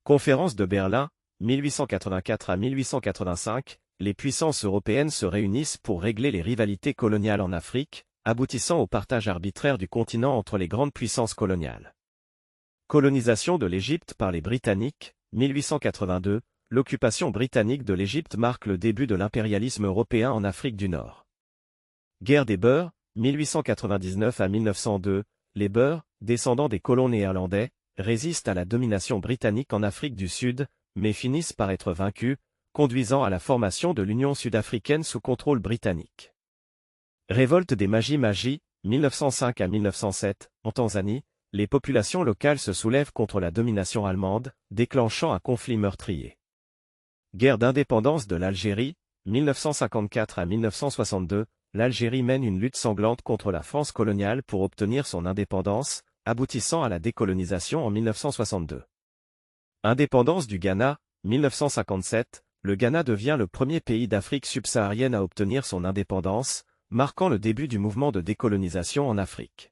Conférence de Berlin, 1884 à 1885, les puissances européennes se réunissent pour régler les rivalités coloniales en Afrique, aboutissant au partage arbitraire du continent entre les grandes puissances coloniales. Colonisation de l'Égypte par les Britanniques, 1882, l'occupation britannique de l'Égypte marque le début de l'impérialisme européen en Afrique du Nord. Guerre des Beurs, 1899 à 1902, les Beurs, descendants des colons néerlandais, résistent à la domination britannique en Afrique du Sud, mais finissent par être vaincus, conduisant à la formation de l'Union sud-africaine sous contrôle britannique. Révolte des Maji-Maji, 1905 à 1907, en Tanzanie, les populations locales se soulèvent contre la domination allemande, déclenchant un conflit meurtrier. Guerre d'indépendance de l'Algérie, 1954 à 1962, l'Algérie mène une lutte sanglante contre la France coloniale pour obtenir son indépendance, aboutissant à la décolonisation en 1962. Indépendance du Ghana, 1957, le Ghana devient le premier pays d'Afrique subsaharienne à obtenir son indépendance, marquant le début du mouvement de décolonisation en Afrique.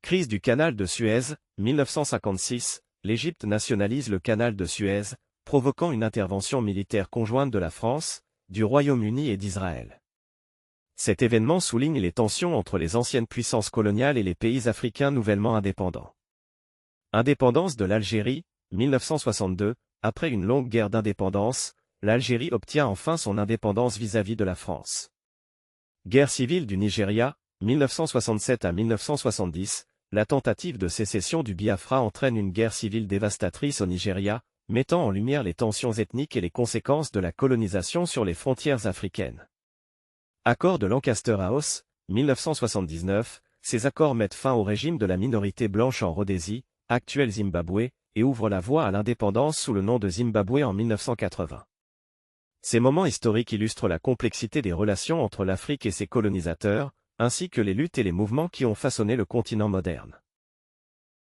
Crise du canal de Suez, 1956, l'Égypte nationalise le canal de Suez, provoquant une intervention militaire conjointe de la France, du Royaume-Uni et d'Israël. Cet événement souligne les tensions entre les anciennes puissances coloniales et les pays africains nouvellement indépendants. Indépendance de l'Algérie, 1962, après une longue guerre d'indépendance, l'Algérie obtient enfin son indépendance vis-à-vis de la France. Guerre civile du Nigeria, 1967 à 1970, la tentative de sécession du Biafra entraîne une guerre civile dévastatrice au Nigeria, mettant en lumière les tensions ethniques et les conséquences de la colonisation sur les frontières africaines. Accord de Lancaster House, 1979, ces accords mettent fin au régime de la minorité blanche en Rhodésie, actuel Zimbabwe, et ouvrent la voie à l'indépendance sous le nom de Zimbabwe en 1980. Ces moments historiques illustrent la complexité des relations entre l'Afrique et ses colonisateurs, ainsi que les luttes et les mouvements qui ont façonné le continent moderne.